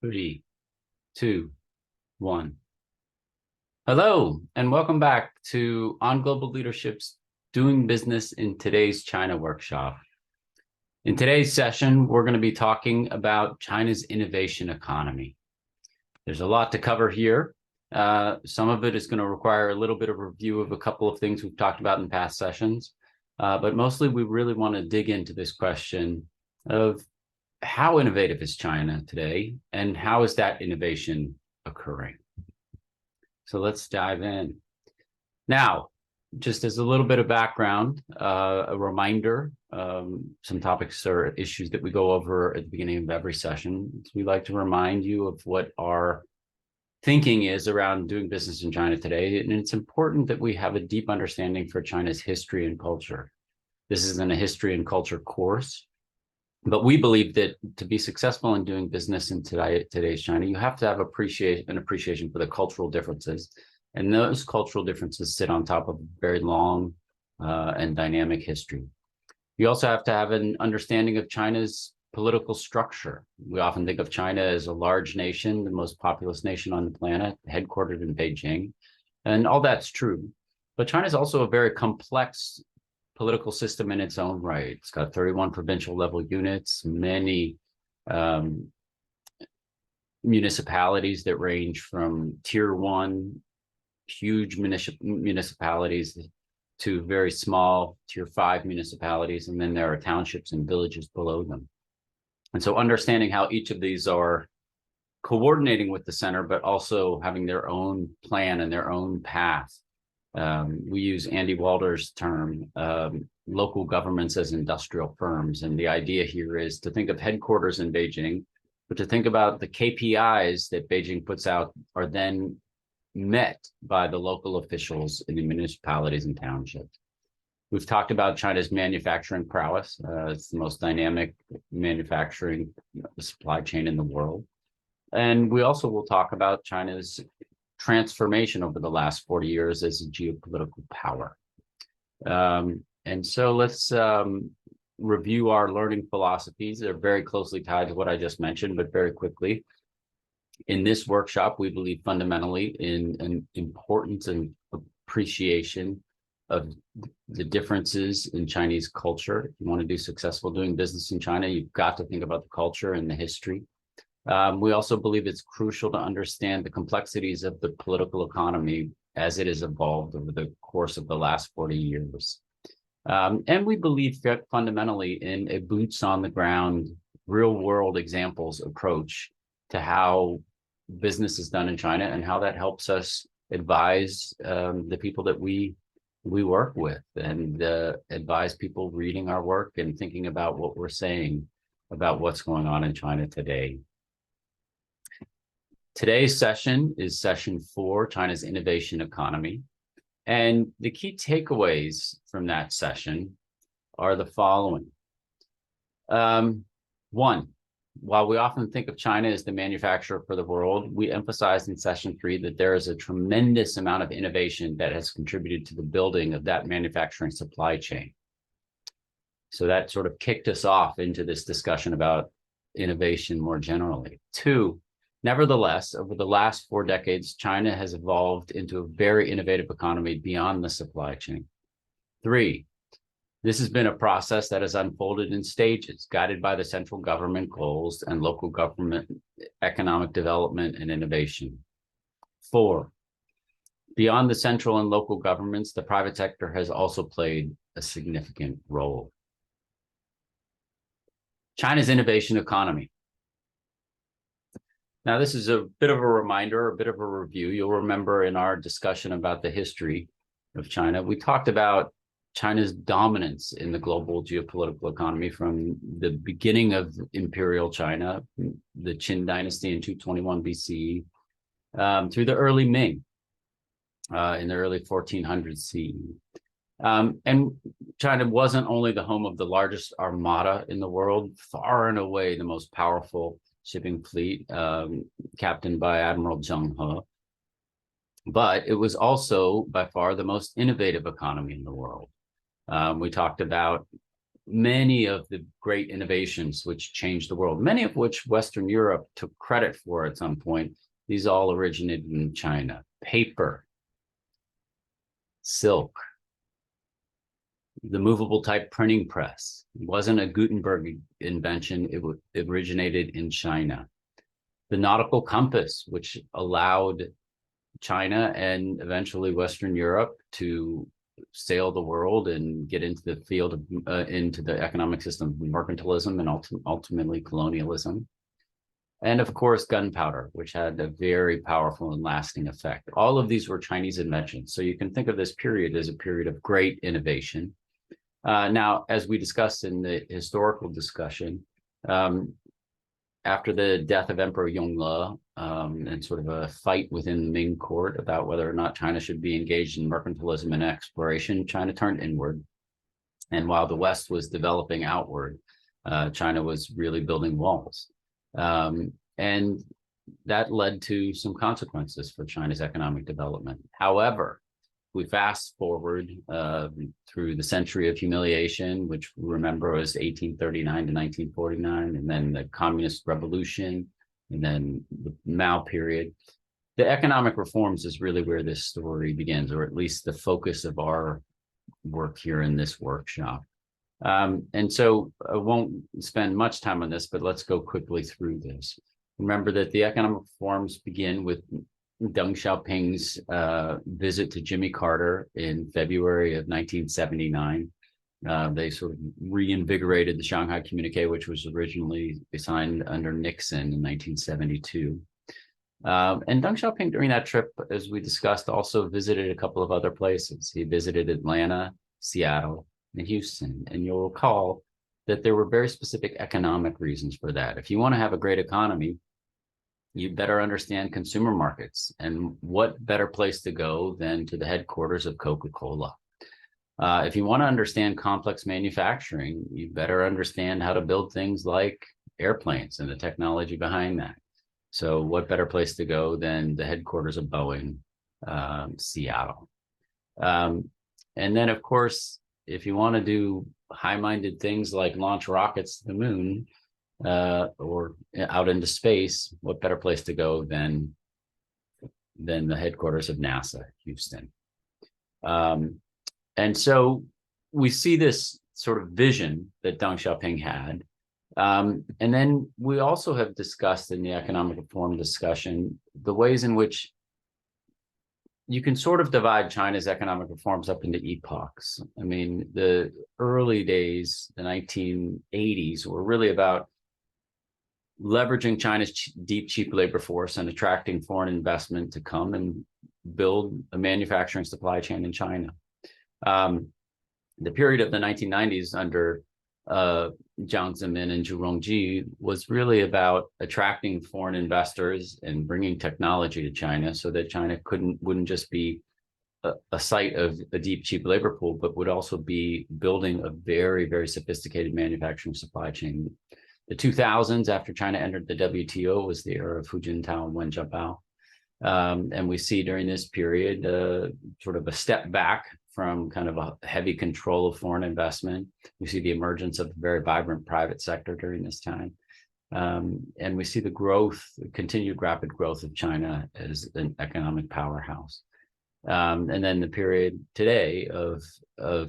Three, two, one. Hello, and welcome back to On Global Leadership's Doing Business in Today's China workshop. In today's session, we're going to be talking about China's innovation economy. There's a lot to cover here. Some of it is going to require a little bit of review of a couple of things we've talked about in past sessions, but mostly we really want to dig into this question of how innovative is China today, and how is that innovation occurring? So let's dive in. Now, just as a little bit of background, a reminder, some topics or issues that we go over at the beginning of every session. We like to remind you of what our thinking is around doing business in China today, and it's important that we have a deep understanding for China's history and culture. This isn't a history and culture course, but we believe that to be successful in doing business in today's China, you have to have an appreciation for the cultural differences. And those cultural differences sit on top of a very long and dynamic history. You also have to have an understanding of China's political structure. We often think of China as a large nation, the most populous nation on the planet, headquartered in Beijing. And all that's true. But China is also a very complex political system in its own right. It's got 31 provincial level units, many municipalities that range from tier 1, huge municipalities, to very small tier 5 municipalities, and then there are townships and villages below them. And so understanding how each of these are coordinating with the center, but also having their own plan and their own path. We use Andy Walder's term, local governments as industrial firms. And the idea here is to think of headquarters in Beijing, but to think about the KPIs that Beijing puts out are then met by the local officials in the municipalities and townships. We've talked about China's manufacturing prowess. It's the most dynamic manufacturing supply chain in the world. And we also will talk about China's transformation over the last 40 years as a geopolitical power. And so let's review our learning philosophies. They're very closely tied to what I just mentioned, but very quickly. In this workshop, we believe fundamentally in an importance and appreciation of the differences in Chinese culture. If you want to do successful doing business in China, you've got to think about the culture and the history. We also believe it's crucial to understand the complexities of the political economy as it has evolved over the course of the last 40 years. And we believe fundamentally in a boots on the ground, real world examples approach to how business is done in China and how that helps us advise the people that we work with, and advise people reading our work and thinking about what we're saying about what's going on in China today. Today's session is session 4, China's innovation economy. And the key takeaways from that session are the following. One, while we often think of China as the manufacturer for the world, we emphasized in session 3 that there is a tremendous amount of innovation that has contributed to the building of that manufacturing supply chain. So that sort of kicked us off into this discussion about innovation more generally. 2, nevertheless, over the last 4 decades, China has evolved into a very innovative economy beyond the supply chain. 3, this has been a process that has unfolded in stages, guided by the central government goals and local government economic development and innovation. 4, beyond the central and local governments, the private sector has also played a significant role. China's innovation economy. Now, this is a bit of a reminder, a bit of a review. You'll remember in our discussion about the history of China, we talked about China's dominance in the global geopolitical economy from the beginning of imperial China, the Qin dynasty in 221 BCE, through the early Ming in the early 1400s CE. And China wasn't only the home of the largest armada in the world, far and away the most powerful shipping fleet, captained by Admiral Zheng He, but it was also by far the most innovative economy in the world. We talked about many of the great innovations which changed the world, many of which Western Europe took credit for at some point, these all originated in China. Paper, silk, the movable type printing press. It wasn't a Gutenberg invention, it originated in China. The nautical compass, which allowed China and eventually Western Europe to sail the world and get into the field of into the economic system of mercantilism and ultimately colonialism. And of course, gunpowder, which had a very powerful and lasting effect. All of these were Chinese inventions. So you can think of this period as a period of great innovation. Now, as we discussed in the historical discussion, after the death of Emperor Yongle and sort of a fight within the Ming court about whether or not China should be engaged in mercantilism and exploration, China turned inward. And while the West was developing outward, China was really building walls. And that led to some consequences for China's economic development. However, we fast forward through the century of humiliation, which we remember was 1839 to 1949, and then the communist revolution, and then the Mao period. The economic reforms is really where this story begins, or at least the focus of our work here in this workshop. And so I won't spend much time on this, but let's go quickly through this. Remember that the economic reforms begin with Deng Xiaoping's visit to Jimmy Carter in February of 1979. They sort of reinvigorated the Shanghai Communique, which was originally signed under Nixon in 1972. And Deng Xiaoping during that trip, as we discussed, also visited a couple of other places. He visited Atlanta, Seattle, and Houston. And you'll recall that there were very specific economic reasons for that. If you want to have a great economy, you better understand consumer markets, and what better place to go than to the headquarters of Coca-Cola. If you want to understand complex manufacturing, you better understand how to build things like airplanes and the technology behind that. So what better place to go than the headquarters of Boeing, Seattle. And then, of course, if you want to do high-minded things like launch rockets to the moon, or out into space, what better place to go than the headquarters of NASA, Houston. And so we see this sort of vision that Deng Xiaoping had. And then we also have discussed in the economic reform discussion the ways in which you can sort of divide China's economic reforms up into epochs. I mean, the early days, the 1980s, were really about leveraging China's deep, cheap labor force and attracting foreign investment to come and build a manufacturing supply chain in China. The period of the 1990s under Jiang Zemin and Zhu Rongji was really about attracting foreign investors and bringing technology to China so that China wouldn't just be a site of a deep, cheap labor pool, but would also be building a very, very sophisticated manufacturing supply chain. The 2000s, after China entered the WTO, was the era of Hu Jintao and Wen Jiabao. And we see during this period sort of a step back from kind of a heavy control of foreign investment. We see the emergence of a very vibrant private sector during this time. And we see the growth, continued rapid growth of China as an economic powerhouse. And then the period today of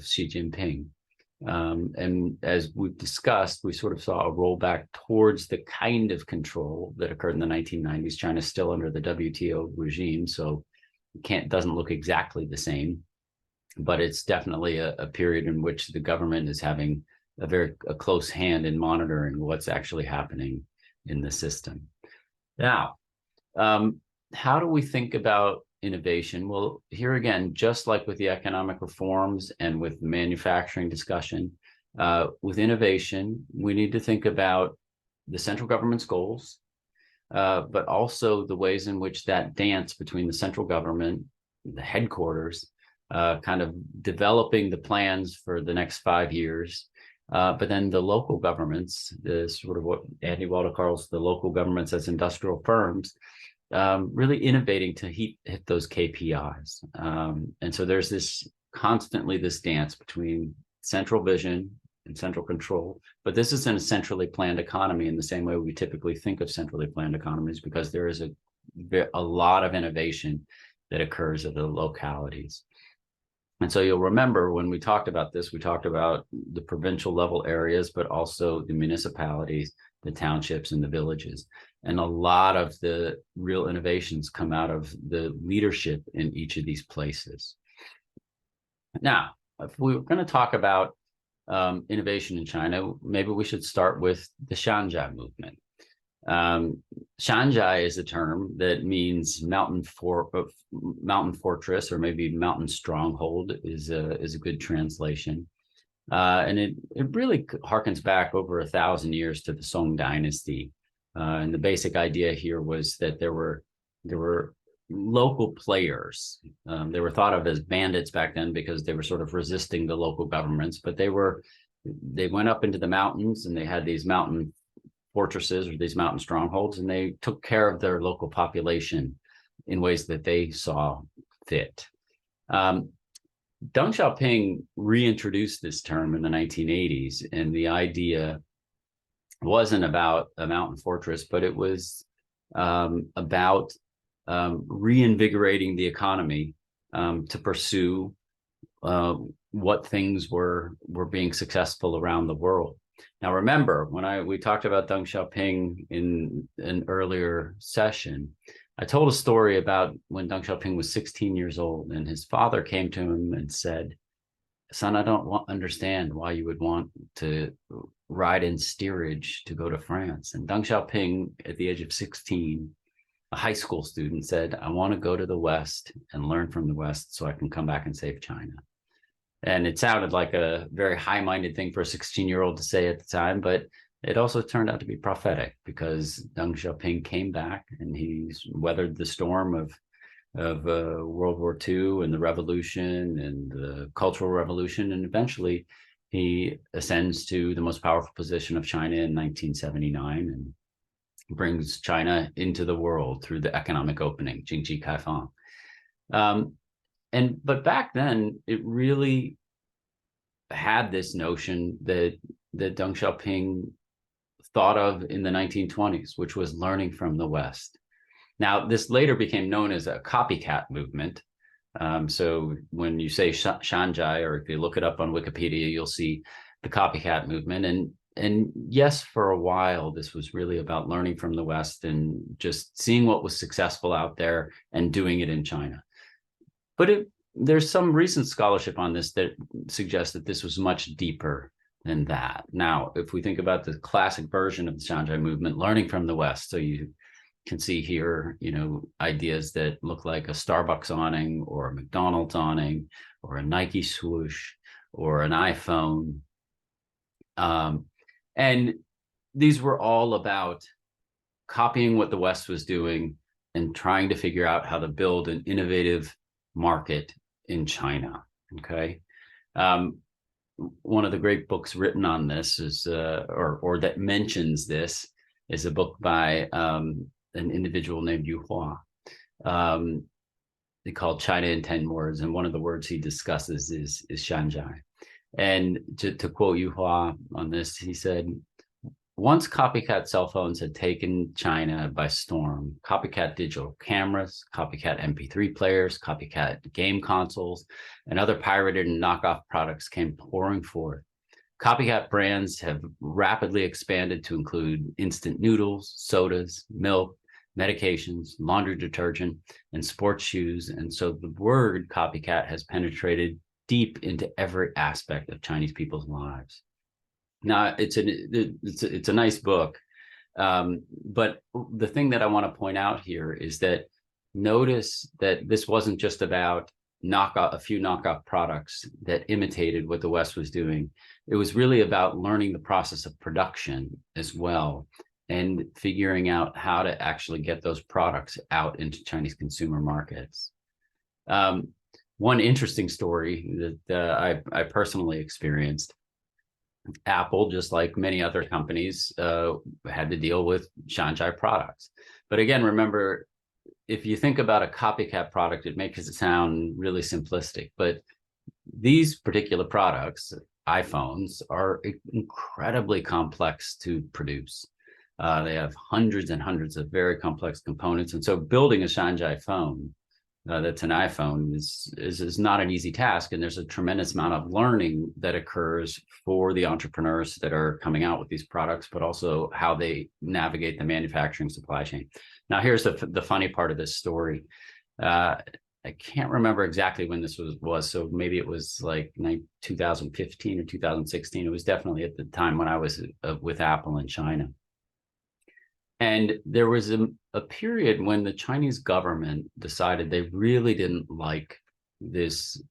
Xi Jinping. And as we've discussed, we sort of saw a rollback towards the kind of control that occurred in the 1990s. China's still under the WTO regime, so it doesn't look exactly the same, but it's definitely a period in which the government is having a close hand in monitoring what's actually happening in the system. Now, how do we think about innovation? Well, here again, just like with the economic reforms and with the manufacturing discussion, with innovation, we need to think about the central government's goals, but also the ways in which that dance between the central government, the headquarters, kind of developing the plans for the next 5 years, but then the local governments, the sort of what Andy Walter calls the local governments as industrial firms, really innovating to hit those KPIs. And so there's constantly this dance between central vision and central control. But this isn't a centrally planned economy in the same way we typically think of centrally planned economies, because there is a lot of innovation that occurs at the localities. And so you'll remember when we talked about this, we talked about the provincial level areas, but also the municipalities, the townships, and the villages. And a lot of the real innovations come out of the leadership in each of these places. Now, if we're going to talk about innovation in China, maybe we should start with the Shenzhen movement. Shenzhen is a term that means mountain fortress, or maybe mountain stronghold is a good translation. And it really harkens back over 1,000 years to the Song Dynasty. And the basic idea here was that there were local players. They were thought of as bandits back then because they were sort of resisting the local governments, but they went up into the mountains and they had these mountain fortresses or these mountain strongholds, and they took care of their local population in ways that they saw fit. Deng Xiaoping reintroduced this term in the 1980s, and the idea wasn't about a mountain fortress, but it was about reinvigorating the economy to pursue what things were being successful around the world. Now, remember, when we talked about Deng Xiaoping in an earlier session, I told a story about when Deng Xiaoping was 16 years old, and his father came to him and said, "Son, I don't understand why you would want to ride in steerage to go to France." And Deng Xiaoping, at the age of 16, a high school student, said, "I want to go to the West and learn from the West so I can come back and save China." And it sounded like a very high-minded thing for a 16-year-old to say at the time, but it also turned out to be prophetic, because Deng Xiaoping came back and he's weathered the storm of World War II and the revolution and the Cultural Revolution, and eventually he ascends to the most powerful position of China in 1979 and brings China into the world through the economic opening, Jingji Kaifang. But back then, it really had this notion that Deng Xiaoping thought of in the 1920s, which was learning from the West. Now, this later became known as a copycat movement. So when you say Shenzhen, or if you look it up on Wikipedia, you'll see the copycat movement. And yes, for a while, this was really about learning from the West and just seeing what was successful out there and doing it in China. But there's some recent scholarship on this that suggests that this was much deeper than that. Now, if we think about the classic version of the Shenzhen movement, learning from the West, so you can see here, ideas that look like a Starbucks awning or a McDonald's awning or a Nike swoosh or an iPhone. And these were all about copying what the West was doing and trying to figure out how to build an innovative market in China. Okay. One of the great books written on this is, or that mentions this, is a book by an individual named Yu Hua. They called China in 10 Words, and one of the words he discusses is Shenzhen. And to quote Yu Hua on this, he said, "Once copycat cell phones had taken China by storm, copycat digital cameras, copycat MP3 players, copycat game consoles, and other pirated and knockoff products came pouring forth. Copycat brands have rapidly expanded to include instant noodles, sodas, milk, medications, laundry detergent, and sports shoes. And so the word copycat has penetrated deep into every aspect of Chinese people's lives." Now, it's a nice book, but the thing that I want to point out here is that notice that this wasn't just about a few knockoff products that imitated what the West was doing. It was really about learning the process of production as well, and figuring out how to actually get those products out into Chinese consumer markets. One interesting story that I personally experienced: Apple, just like many other companies, had to deal with Shenzhen products. But again, remember, if you think about a copycat product, it makes it sound really simplistic. But these particular products, iPhones are incredibly complex to produce. They have hundreds and hundreds of very complex components. And so building a Shenzhen phone that's an iPhone is not an easy task. And there's a tremendous amount of learning that occurs for the entrepreneurs that are coming out with these products, but also how they navigate the manufacturing supply chain. Now, here's the funny part of this story. I can't remember exactly when this was. So maybe it was like 2015 or 2016. It was definitely at the time when I was with Apple in China. And there was a period when the Chinese government decided they really didn't like this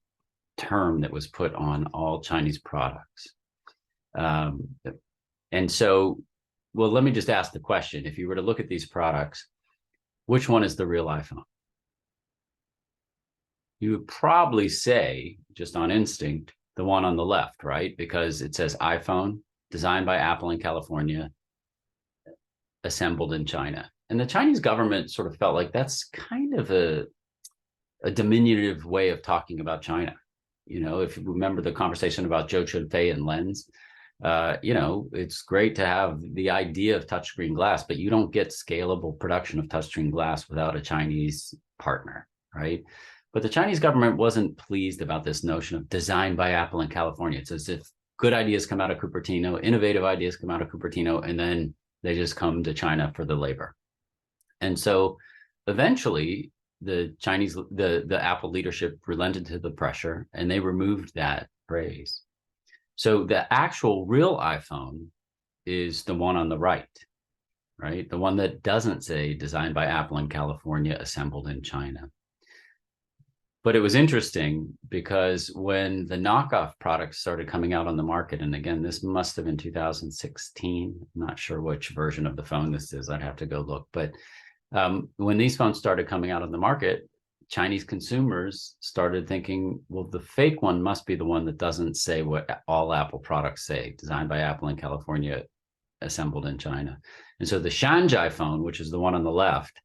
term that was put on all Chinese products. And so, well, let me just ask the question. If you were to look at these products, which one is the real iPhone? You would probably say, just on instinct, the one on the left, right? Because it says iPhone, designed by Apple in California, assembled in China. And the Chinese government sort of felt like that's kind of a diminutive way of talking about China. You know, if you remember the conversation about Zhou Chunfei and Lens, you know, it's great to have the idea of touchscreen glass, but you don't get scalable production of touchscreen glass without a Chinese partner, right? But the Chinese government wasn't pleased about this notion of designed by Apple in California. It's as if good ideas come out of Cupertino, innovative ideas come out of Cupertino, and then they just come to China for the labor. And so eventually the Apple leadership relented to the pressure and they removed that phrase. So the actual real iPhone is the one on the right? The one that doesn't say designed by Apple in California, assembled in China. But it was interesting because when the knockoff products started coming out on the market, and again, this must have been 2016, I'm not sure which version of the phone this is, I'd have to go look. But when these phones started coming out on the market, Chinese consumers started thinking, well, the fake one must be the one that doesn't say what all Apple products say, designed by Apple in California, assembled in China. And so the Shenzhen phone, which is the one on the left,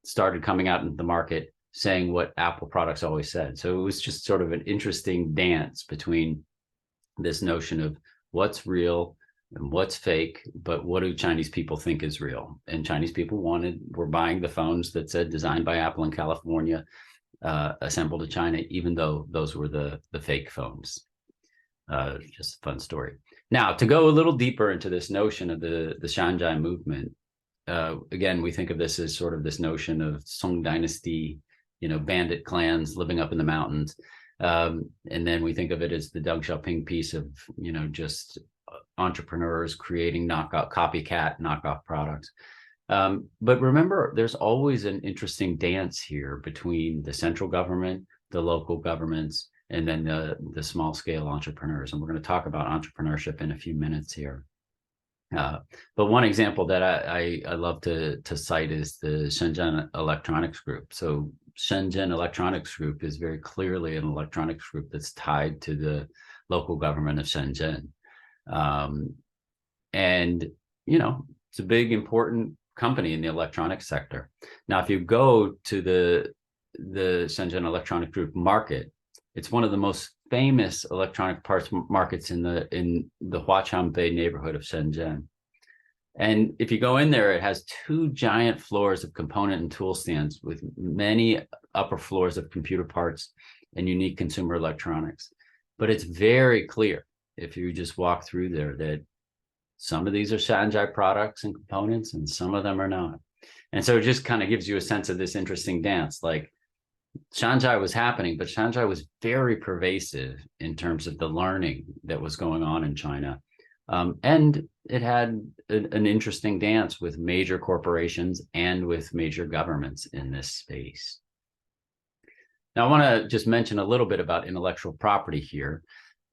started coming out into the market saying what Apple products always said. So it was just sort of an interesting dance between this notion of what's real and what's fake, but what do Chinese people think is real? And Chinese people were buying the phones that said designed by Apple in California, assembled in China, even though those were the fake phones. Just a fun story. Now, to go a little deeper into this notion of the Shenzhen movement, again, we think of this as sort of this notion of Song Dynasty, you know, bandit clans living up in the mountains. And then we think of it as the Deng Xiaoping piece of, you know, just entrepreneurs creating copycat knockoff products. But remember, there's always an interesting dance here between the central government, the local governments, and then the small scale entrepreneurs. And we're going to talk about entrepreneurship in a few minutes here. But one example that I love to cite is the Shenzhen Electronics Group. So Shenzhen Electronics Group is very clearly an electronics group that's tied to the local government of Shenzhen. And, you know, it's a big, important company in the electronics sector. Now, if you go to the Shenzhen Electronic Group market, it's one of the most famous electronic parts markets in the Huaqiangbei neighborhood of Shenzhen. And if you go in there, it has two giant floors of component and tool stands with many upper floors of computer parts and unique consumer electronics. But it's very clear, if you just walk through there, that some of these are Shenzhen products and components and some of them are not. And so it just kind of gives you a sense of this interesting dance. Like, Shenzhen was happening, but Shenzhen was very pervasive in terms of the learning that was going on in China. And it had an interesting dance with major corporations and with major governments in this space. Now, I want to just mention a little bit about intellectual property here.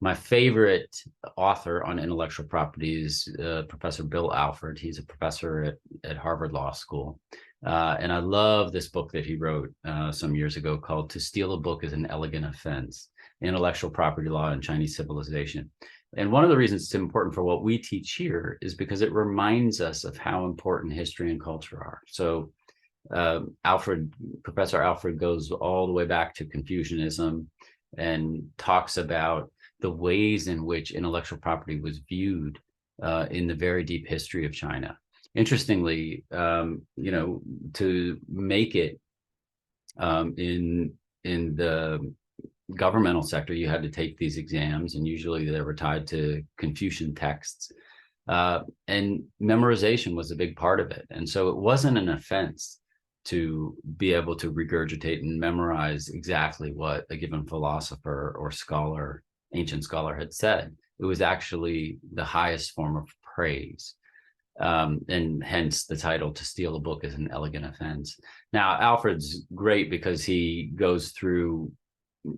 My favorite author on intellectual property is Professor Bill Alford. He's a professor at Harvard Law School. And I love this book that he wrote some years ago called To Steal a Book is an Elegant Offense, Intellectual Property Law in Chinese Civilization. And one of the reasons it's important for what we teach here is because it reminds us of how important history and culture are. So Professor Alfred goes all the way back to Confucianism and talks about the ways in which intellectual property was viewed in the very deep history of China. Interestingly, to make it in the governmental sector, you had to take these exams, and usually they were tied to Confucian texts. And memorization was a big part of it. And so it wasn't an offense to be able to regurgitate and memorize exactly what a given philosopher or scholar, ancient scholar, had said. It was actually the highest form of praise. And hence the title, "To Steal a Book is an Elegant Offense." Now, Alfred's great because he goes through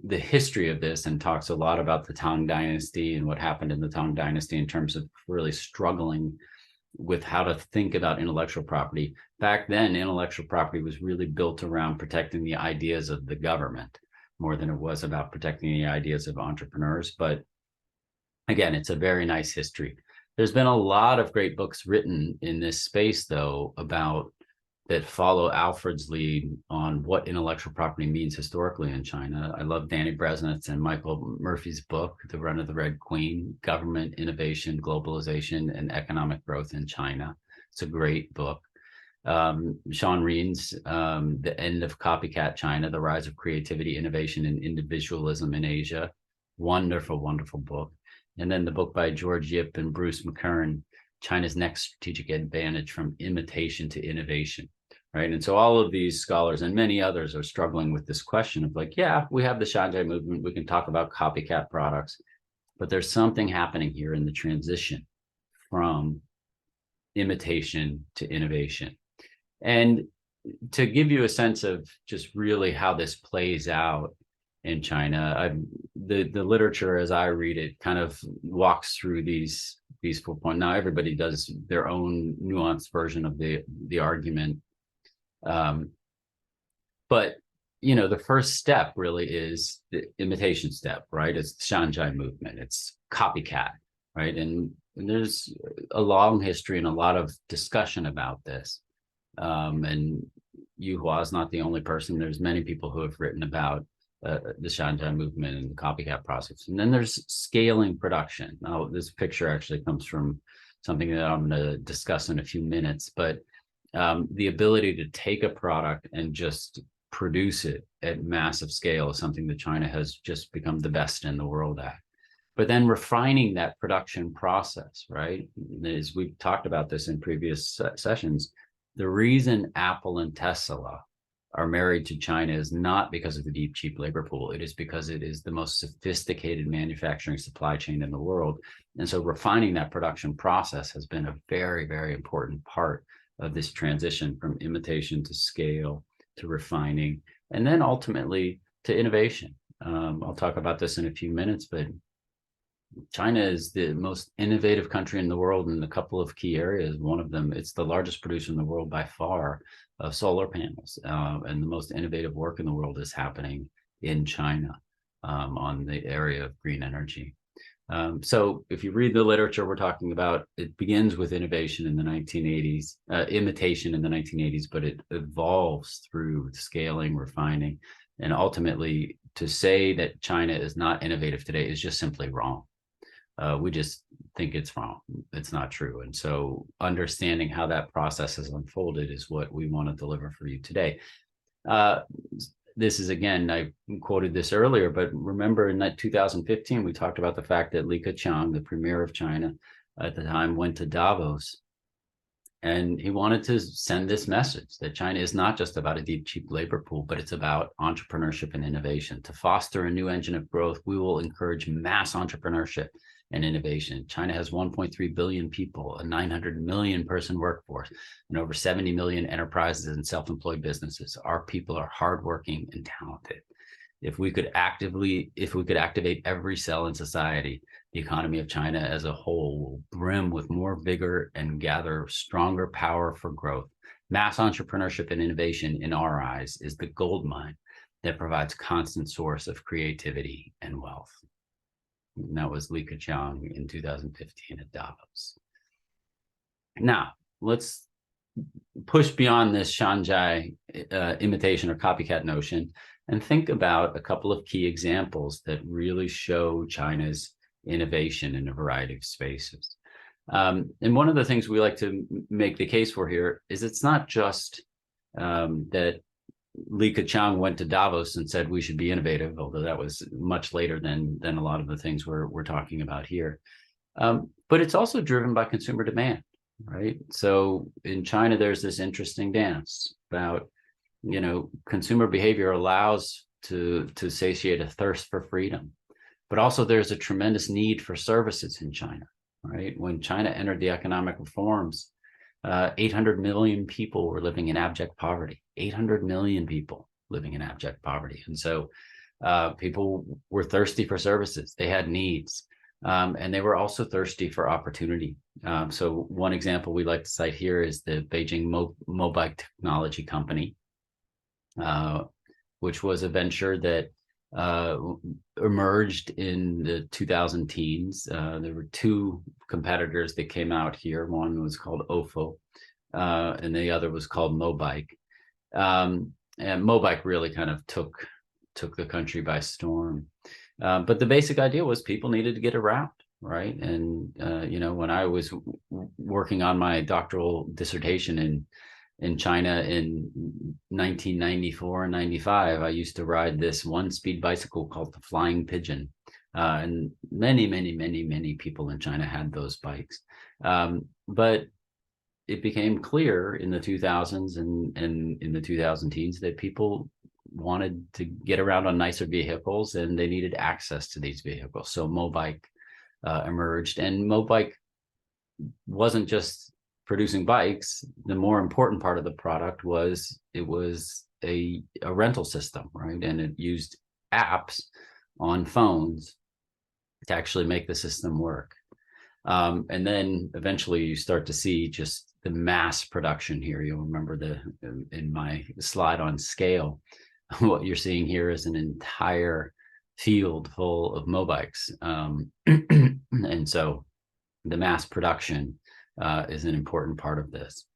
the history of this and talks a lot about the Tang Dynasty and what happened in the Tang Dynasty in terms of really struggling with how to think about intellectual property. Back then, intellectual property was really built around protecting the ideas of the government more than it was about protecting the ideas of entrepreneurs. But again, it's a very nice history. There's been a lot of great books written in this space, though, about that follow Alfred's lead on what intellectual property means historically in China. I love Danny Bresnitz's and Michael Murphy's book, The Run of the Red Queen: Government, Innovation, Globalization, and Economic Growth in China. It's a great book. Sean Reen's The End of Copycat China: The Rise of Creativity, Innovation, and Individualism in Asia. Wonderful, wonderful book. And then the book by George Yip and Bruce McKern, China's Next Strategic Advantage: From Imitation to Innovation, right? And so all of these scholars and many others are struggling with this question of like, yeah, we have the Shenzhen movement, we can talk about copycat products, but there's something happening here in the transition from imitation to innovation. And to give you a sense of just really how this plays out in China, the literature as I read it kind of walks through these 4 points. Now everybody does their own nuanced version of the argument, but the first step really is the imitation step, right? It's the Shenzhen movement. It's copycat, right? And there's a long history and a lot of discussion about this. And Yu Hua is not the only person. There's many people who have written about the Shenzhen movement and the copycat process. And then there's scaling production. Now, this picture actually comes from something that I'm going to discuss in a few minutes, but the ability to take a product and just produce it at massive scale is something that China has just become the best in the world at. But then refining that production process, right? As we've talked about this in previous sessions, the reason Apple and Tesla are married to China is not because of the deep, cheap labor pool. It is because it is the most sophisticated manufacturing supply chain in the world. And so refining that production process has been a very, very important part of this transition from imitation to scale to refining, and then ultimately to innovation. I'll talk about this in a few minutes, but China is the most innovative country in the world in a couple of key areas. One of them, it's the largest producer in the world by far of solar panels, and the most innovative work in the world is happening in China on the area of green energy. So if you read the literature we're talking about, it begins with innovation in the 1980s, imitation in the 1980s, but it evolves through scaling, refining, and ultimately to say that China is not innovative today is just simply wrong. We just think it's wrong. It's not true. And so understanding how that process has unfolded is what we want to deliver for you today. This is, again, I quoted this earlier, but remember in that 2015, we talked about the fact that Li Keqiang, the premier of China at the time, went to Davos. And he wanted to send this message that China is not just about a deep, cheap labor pool, but it's about entrepreneurship and innovation. To foster a new engine of growth, we will encourage mass entrepreneurship and innovation. China has 1.3 billion people, a 900 million person workforce, and over 70 million enterprises and self-employed businesses. Our people are hardworking and talented. If we could activate every cell in society, the economy of China as a whole will brim with more vigor and gather stronger power for growth. Mass entrepreneurship and innovation, in our eyes, is the gold mine that provides constant source of creativity and wealth. And that was Li Keqiang in 2015 at Davos. Now, let's push beyond this Shenzhen imitation or copycat notion and think about a couple of key examples that really show China's innovation in a variety of spaces. And one of the things we like to make the case for here is it's not just that Li Keqiang went to Davos and said we should be innovative, although that was much later than a lot of the things we're talking about here. But it's also driven by consumer demand, right? So in China, there's this interesting dance about, consumer behavior allows to satiate a thirst for freedom, but also there's a tremendous need for services in China, right? When China entered the economic reforms, 800 million people were living in abject poverty. 800 million people living in abject poverty. And so people were thirsty for services. They had needs. And they were also thirsty for opportunity. So one example we like to cite here is the Beijing Mobike technology company, which was a venture that emerged in the 2000 teens. There were two competitors that came out here. One was called Ofo, and the other was called Mobike. And Mobike really kind of took the country by storm. But the basic idea was people needed to get around, right? And when I was working on my doctoral dissertation in China in 1994 and 95, I used to ride this one-speed bicycle called the Flying Pigeon. And many people in China had those bikes. But it became clear in the 2000s and in the 2010s that people wanted to get around on nicer vehicles and they needed access to these vehicles. So Mobike emerged, and Mobike wasn't just producing bikes. The more important part of the product was it was a rental system, right? And it used apps on phones to actually make the system work. And then eventually you start to see just the mass production here. You'll remember in my slide on scale, what you're seeing here is an entire field full of Mobikes. And so the mass production is an important part of this.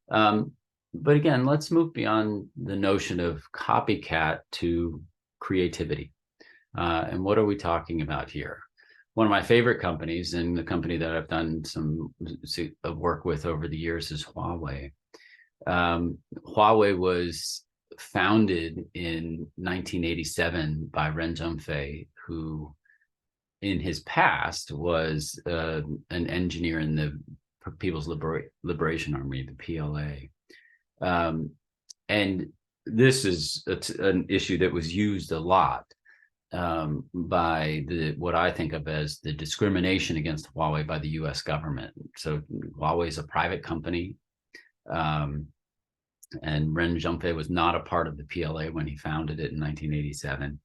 But again, let's move beyond the notion of copycat to creativity. And what are we talking about here? One of my favorite companies, and the company that I've done some work with over the years, is Huawei. Huawei was founded in 1987 by Ren Zhengfei, who in his past was an engineer in the People's Liberation Army, the PLA. And this is an issue that was used a lot by what I think of as the discrimination against Huawei by the US government. So Huawei is a private company. And Ren Zhengfei was not a part of the PLA when he founded it in 1987.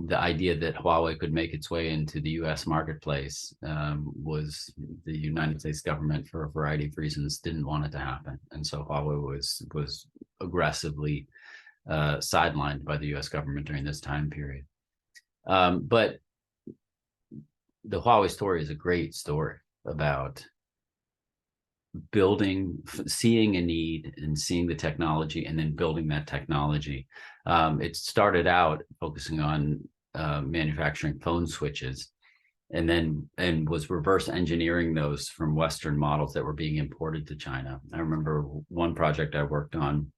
The idea that Huawei could make its way into the U.S. marketplace was the United States government, for a variety of reasons, didn't want it to happen, and so Huawei was aggressively sidelined by the U.S. government during this time period. But the Huawei story is a great story about seeing a need and seeing the technology and then building that technology. It started out focusing on manufacturing phone switches and was reverse engineering those from Western models that were being imported to China. I remember one project I worked on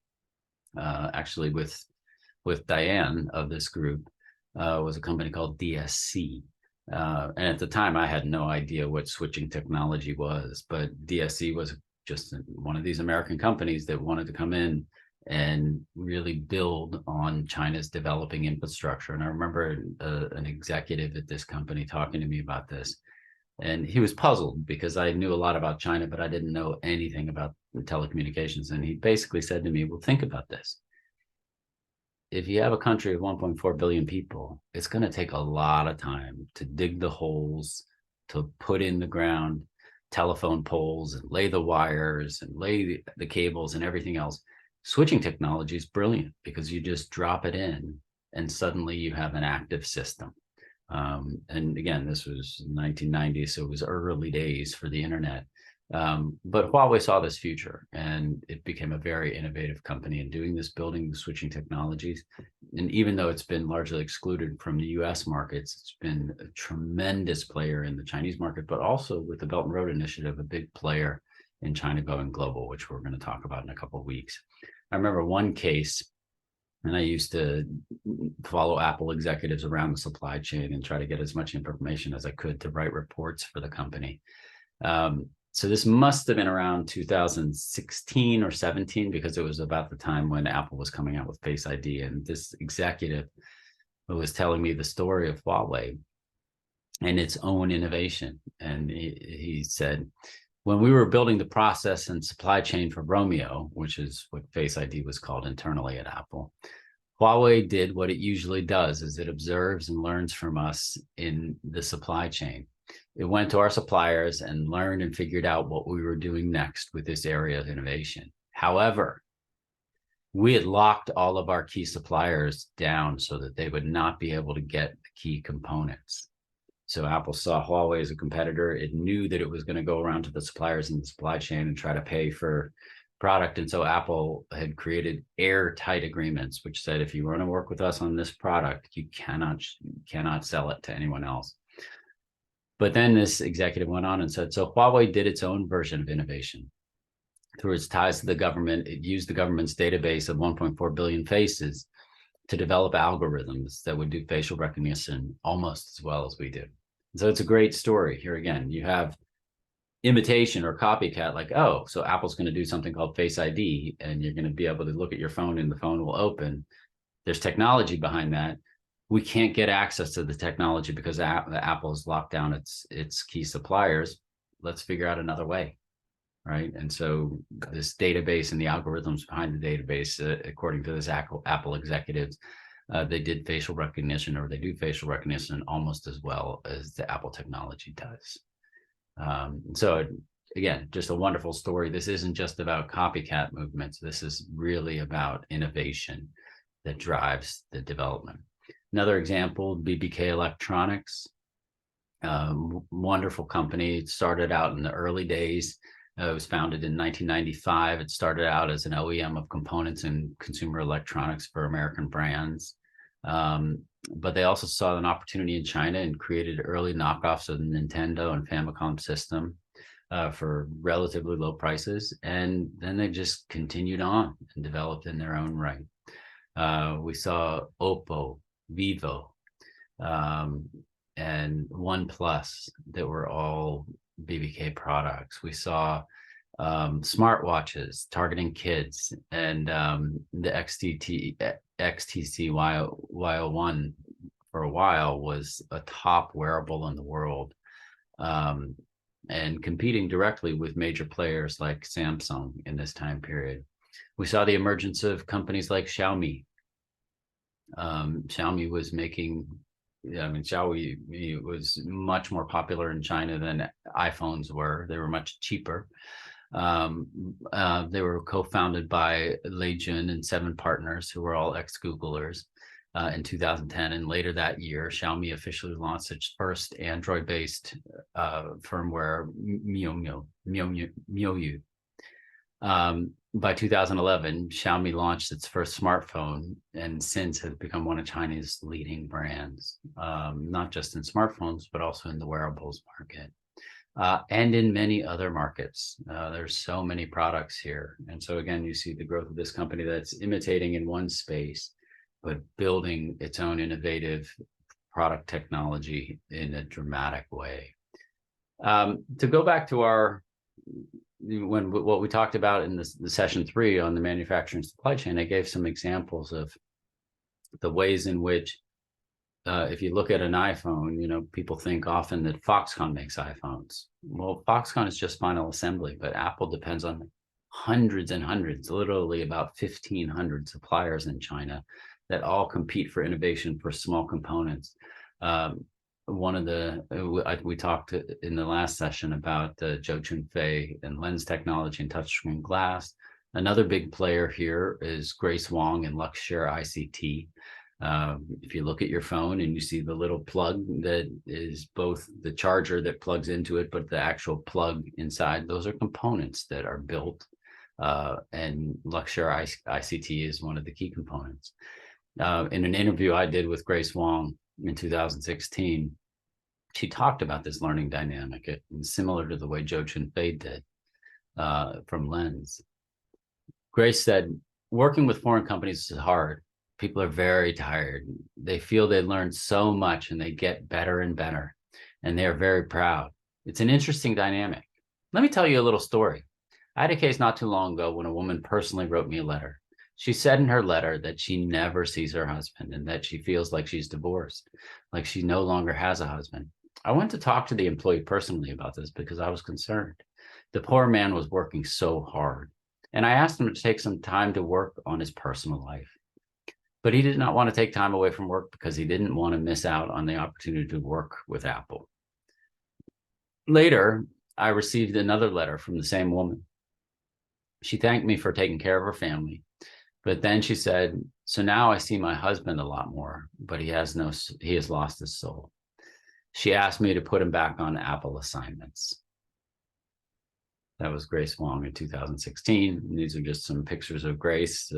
actually with Diane of this group was a company called DSC. And at the time, I had no idea what switching technology was, but DSC was just one of these American companies that wanted to come in and really build on China's developing infrastructure. And I remember an executive at this company talking to me about this, and he was puzzled because I knew a lot about China, but I didn't know anything about telecommunications. And he basically said to me, well, think about this. If you have a country of 1.4 billion people, it's going to take a lot of time to dig the holes, to put in the ground telephone poles and lay the wires and lay the cables and everything else. Switching technology is brilliant because you just drop it in and suddenly you have an active system. And again, this was 1990, so it was early days for the internet. But Huawei saw this future, and it became a very innovative company in doing this, building the switching technologies. And even though it's been largely excluded from the US markets, it's been a tremendous player in the Chinese market, but also with the Belt and Road Initiative, a big player in China going global, which we're going to talk about in a couple of weeks. I remember one case, and I used to follow Apple executives around the supply chain and try to get as much information as I could to write reports for the company. So this must have been around 2016 or 17, because it was about the time when Apple was coming out with Face ID. And this executive was telling me the story of Huawei and its own innovation. And he said, when we were building the process and supply chain for Romeo, which is what Face ID was called internally at Apple, Huawei did what it usually does, is it observes and learns from us in the supply chain. It went to our suppliers and learned and figured out what we were doing next with this area of innovation. However, we had locked all of our key suppliers down so that they would not be able to get the key components. So Apple saw Huawei as a competitor. It knew that it was going to go around to the suppliers in the supply chain and try to pay for product. And so Apple had created airtight agreements, which said, if you want to work with us on this product, you cannot sell it to anyone else. But then this executive went on and said, so Huawei did its own version of innovation. Through its ties to the government, it used the government's database of 1.4 billion faces to develop algorithms that would do facial recognition almost as well as we do. So it's a great story. Here again, you have imitation or copycat, like, oh, so Apple's going to do something called Face ID, and you're going to be able to look at your phone and the phone will open. There's technology behind that. We can't get access to the technology because Apple has locked down its key suppliers. Let's figure out another way, right? And so this database and the algorithms behind the database, according to this Apple executives, they did facial recognition, or they do facial recognition almost as well as the Apple technology does. So again, just a wonderful story. This isn't just about copycat movements. This is really about innovation that drives the development. Another example, BBK Electronics, wonderful company. It started out in the early days. It was founded in 1995. It started out as an OEM of components and consumer electronics for American brands. But they also saw an opportunity in China and created early knockoffs of the Nintendo and Famicom system for relatively low prices. And then they just continued on and developed in their own right. We saw Oppo, Vivo, and OnePlus that were all BBK products. We saw smartwatches targeting kids, and the XTC Y01 for a while was a top wearable in the world, and competing directly with major players like Samsung in this time period. We saw the emergence of companies like Xiaomi. Xiaomi was making, Xiaomi was much more popular in China than iPhones were. They were much cheaper. They were co-founded by Lei Jun and 7 partners who were all ex-Googlers in 2010. And later that year, Xiaomi officially launched its first Android-based firmware, Miu. By 2011, Xiaomi launched its first smartphone, and since has become one of China's leading brands, not just in smartphones, but also in the wearables market, and in many other markets. There's so many products here. And so again, you see the growth of this company that's imitating in one space, but building its own innovative product technology in a dramatic way. To go back to what we talked about in the session 3 on the manufacturing supply chain, I gave some examples of the ways in which, if you look at an iPhone, people think often that Foxconn makes iPhones. Well, Foxconn is just final assembly, but Apple depends on hundreds and hundreds, literally about 1,500 suppliers in China that all compete for innovation for small components. We talked in the last session about Zhou Chunfei and lens technology and touchscreen glass. Another big player here is Grace Wong and Luxshare ICT. If you look at your phone and you see the little plug that is both the charger that plugs into it, but the actual plug inside, those are components that are built. And Luxshare ICT is one of the key components. In an interview I did with Grace Wong in 2016, she talked about this learning dynamic, similar to the way Zhou Chunfei did from Lens. Grace said, working with foreign companies is hard. People are very tired. They feel they learned so much and they get better and better, and they're very proud. It's an interesting dynamic. Let me tell you a little story. I had a case not too long ago when a woman personally wrote me a letter. She said in her letter that she never sees her husband and that she feels like she's divorced, like she no longer has a husband. I went to talk to the employee personally about this because I was concerned. The poor man was working so hard, and I asked him to take some time to work on his personal life. But he did not want to take time away from work because he didn't want to miss out on the opportunity to work with Apple. Later, I received another letter from the same woman. She thanked me for taking care of her family. But then she said, so now I see my husband a lot more, but he has lost his soul. She asked me to put him back on Apple assignments. That was Grace Wong in 2016. And these are just some pictures of Grace.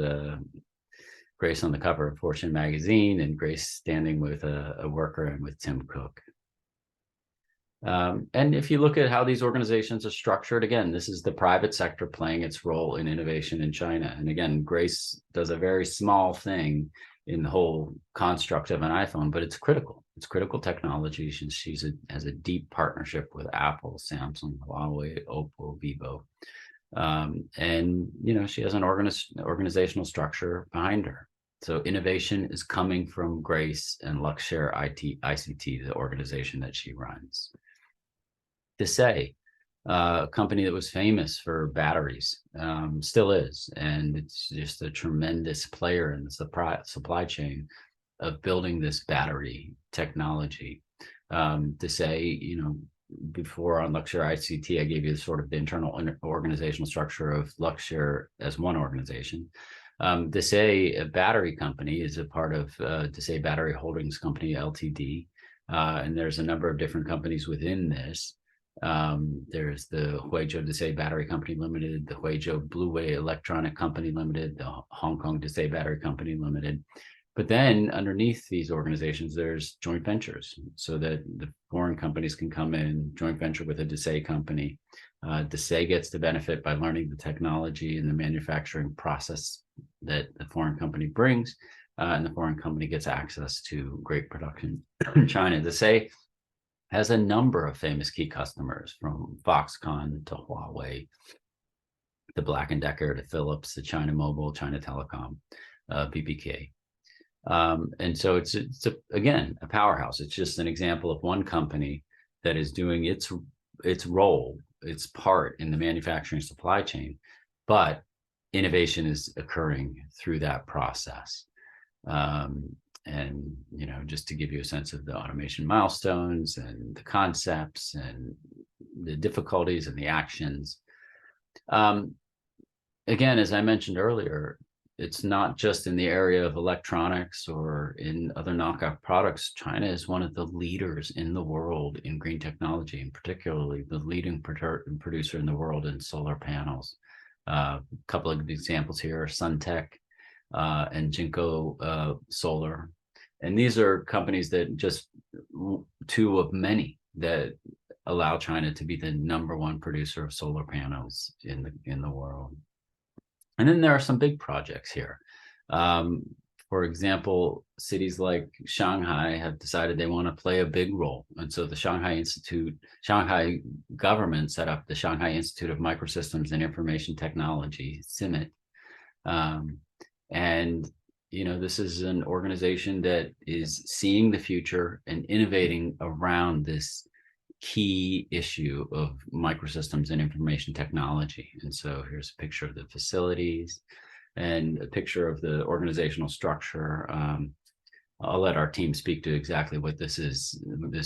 Grace on the cover of Fortune magazine, and Grace standing with a worker and with Tim Cook. And if you look at how these organizations are structured, again, this is the private sector playing its role in innovation in China. And again, Grace does a very small thing in the whole construct of an iPhone, but it's critical. It's critical technology. She has a deep partnership with Apple, Samsung, Huawei, Oppo, Vivo. And, you know, she has an organizational structure behind her. So innovation is coming from Grace and Luxshare ICT, the organization that she runs. Desay, a company that was famous for batteries, still is, and it's just a tremendous player in the supply chain of building this battery technology. Desay, you know, before on Luxshare ICT, I gave you sort of the internal organizational structure of Luxshare as one organization. Desay, a battery company, is a part of Desay Battery Holdings Company, Ltd. And there's a number of different companies within this. There's the Huizhou Desay Battery Company Limited, the Huizhou Blueway Electronic Company Limited, the Hong Kong Desay Battery Company Limited. But then underneath these organizations, there's joint ventures so that the foreign companies can come in, joint venture with a Desay company. Desay gets the benefit by learning the technology and the manufacturing process that the foreign company brings, and the foreign company gets access to great production in China. Desay has a number of famous key customers, from Foxconn to Huawei, to Black & Decker, to Philips, to China Mobile, China Telecom, BBK. And so it's again, a powerhouse. It's just an example of one company that is doing its role, its part in the manufacturing supply chain, but innovation is occurring through that process. And, you know, just to give you a sense of the automation milestones and the concepts and the difficulties and the actions. Again, as I mentioned earlier, it's not just in the area of electronics or in other knockoff products. China is one of the leaders in the world in green technology, and particularly the leading producer in the world in solar panels. A couple of examples here are Suntech and Jinko Solar. And these are companies that just two of many that allow China to be the #1 producer of solar panels in the world. And then there are some big projects here. For example, cities like Shanghai have decided they want to play a big role. And so the Shanghai government set up the Shanghai Institute of Microsystems and Information Technology, CIMIT. And, you know, this is an organization that is seeing the future and innovating around this key issue of microsystems and information technology. And so here's a picture of the facilities and a picture of the organizational structure. I'll let our team speak to exactly what this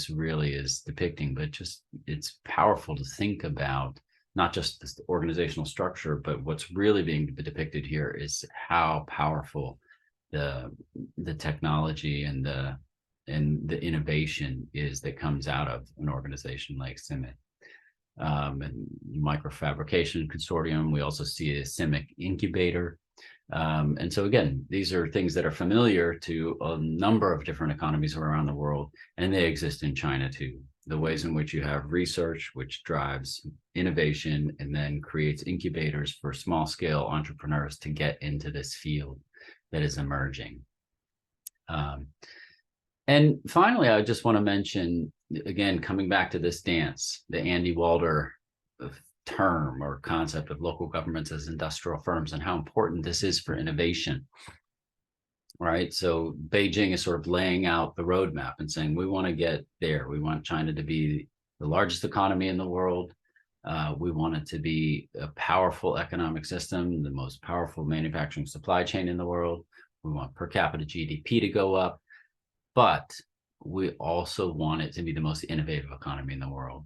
really is depicting, but just it's powerful to think about not just this organizational structure, but what's really being depicted here is how powerful the technology and the innovation is that comes out of an organization like CIMIC. And Microfabrication Consortium, we also see a CIMIC incubator. And so again, these are things that are familiar to a number of different economies around the world, and they exist in China too. The ways in which you have research, which drives innovation and then creates incubators for small scale entrepreneurs to get into this field that is emerging. And finally, I just want to mention, again, coming back to this dance, the Andy Walder term or concept of local governments as industrial firms and how important this is for innovation, right? So Beijing is sort of laying out the roadmap and saying, we want to get there. We want China to be the largest economy in the world. We want it to be a powerful economic system, the most powerful manufacturing supply chain in the world. We want per capita GDP to go up, but we also want it to be the most innovative economy in the world.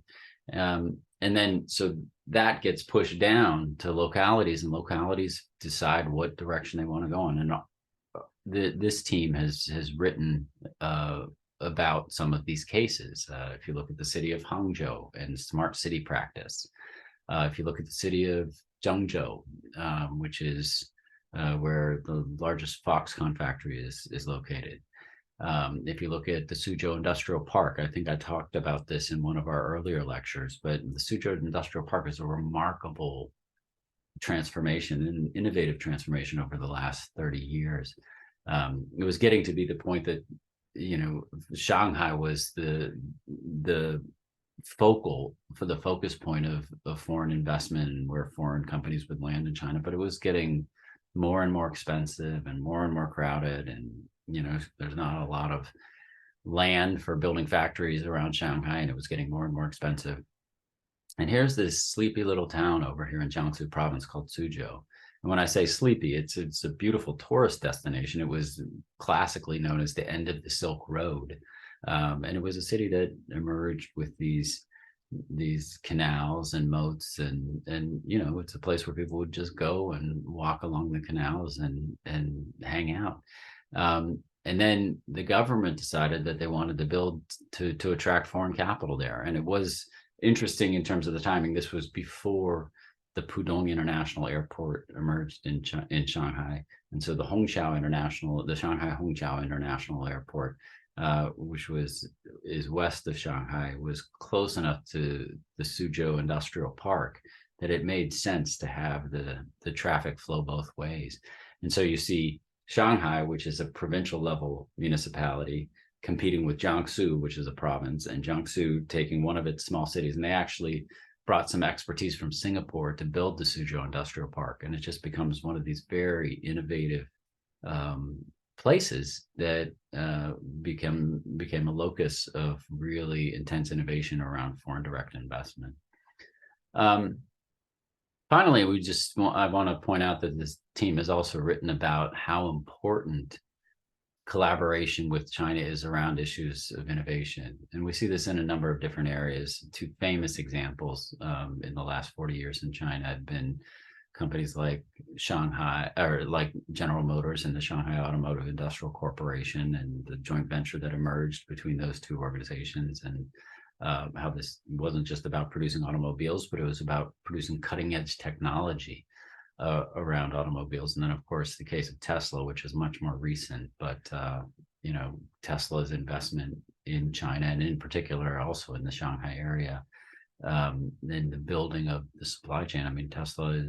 And then so that gets pushed down to localities, and localities decide what direction they want to go in. And this team has written about some of these cases. If you look at the city of Hangzhou and smart city practice, if you look at the city of Zhengzhou, which is where the largest Foxconn factory is located. If you look at the Suzhou Industrial Park, I think I talked about this in one of our earlier lectures, but the Suzhou Industrial Park is a remarkable transformation and innovative transformation over the last 30 years. It was getting to be the point that, you know, Shanghai was the focus point of foreign investment and where foreign companies would land in China, but it was getting more and more expensive and more crowded, and you know, there's not a lot of land for building factories around Shanghai, and it was getting more and more expensive. And here's this sleepy little town over here in Jiangsu province called Suzhou. And when I say sleepy, it's a beautiful tourist destination. It was classically known as the end of the Silk Road. And it was a city that emerged with these canals and moats, and you know, it's a place where people would just go and walk along the canals and hang out. And then the government decided that they wanted to build to attract foreign capital there. And it was interesting in terms of the timing. This was before the Pudong International Airport emerged in Shanghai. And so the Shanghai Hongqiao International Airport, which is west of Shanghai, was close enough to the Suzhou Industrial Park that it made sense to have the traffic flow both ways. And so you see Shanghai, which is a provincial level municipality, competing with Jiangsu, which is a province, and Jiangsu taking one of its small cities. And they actually brought some expertise from Singapore to build the Suzhou Industrial Park. And it just becomes one of these very innovative places that became a locus of really intense innovation around foreign direct investment. Finally, I want to point out that this team has also written about how important collaboration with China is around issues of innovation. And we see this in a number of different areas. Two famous examples in the last 40 years in China have been companies like like General Motors and the Shanghai Automotive Industrial Corporation, and the joint venture that emerged between those two organizations, and how this wasn't just about producing automobiles, but it was about producing cutting edge technology around automobiles. And then of course the case of Tesla, which is much more recent, but you know, Tesla's investment in China, and in particular also in the Shanghai area, in the building of the supply chain. I mean, Tesla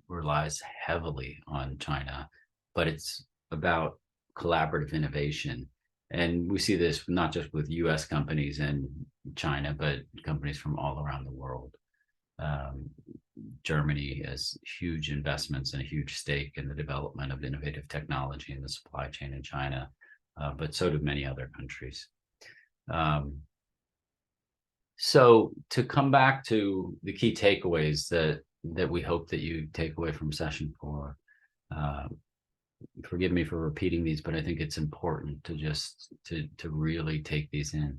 relies heavily on China, but it's about collaborative innovation. And we see this not just with US companies in China, but companies from all around the world. Germany has huge investments and a huge stake in the development of innovative technology in the supply chain in China, but so do many other countries. So to come back to the key takeaways that we hope that you take away from session 4, forgive me for repeating these, but I think it's important to just to really take these in.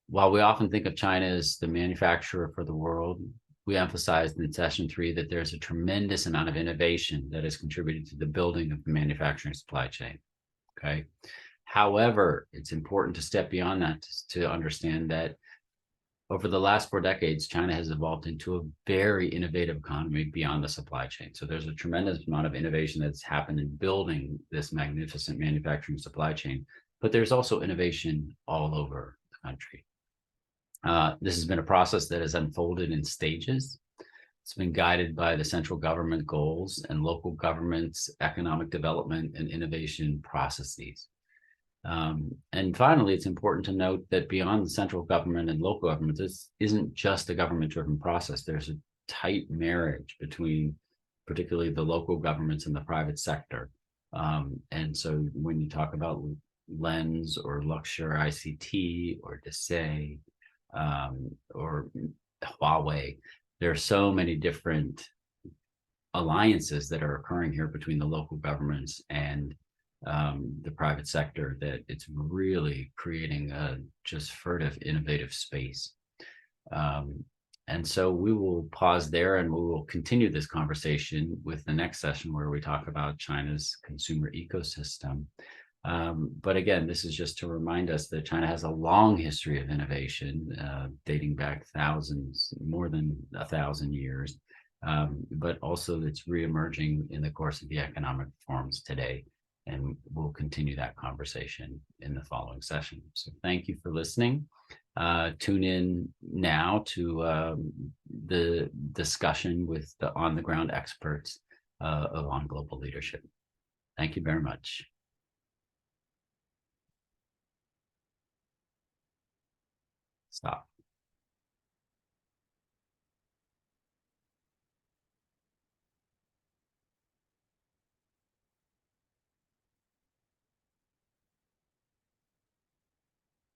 While we often think of China as the manufacturer for the world, we emphasized in session 3 that there's a tremendous amount of innovation that has contributed to the building of the manufacturing supply chain. Okay. However, it's important to step beyond that to understand that over the last 4 decades, China has evolved into a very innovative economy beyond the supply chain. So there's a tremendous amount of innovation that's happened in building this magnificent manufacturing supply chain, but there's also innovation all over the country. This has been a process that has unfolded in stages. It's been guided by the central government goals and local governments' economic development and innovation processes. And finally, it's important to note that beyond the central government and local government, this isn't just a government-driven process. There's a tight marriage between particularly the local governments and the private sector. And so when you talk about Lens or Luxure ICT or Desay or Huawei, there are so many different alliances that are occurring here between the local governments and the private sector that it's really creating a just furtive, innovative space. And so we will pause there and we will continue this conversation with the next session where we talk about China's consumer ecosystem. But again, this is just to remind us that China has a long history of innovation, dating back thousands, more than 1,000 years, but also it's reemerging in the course of the economic reforms today. And we'll continue that conversation in the following session. So thank you for listening. Tune in now to the discussion with the on-the-ground experts on global leadership. Thank you very much. Stop.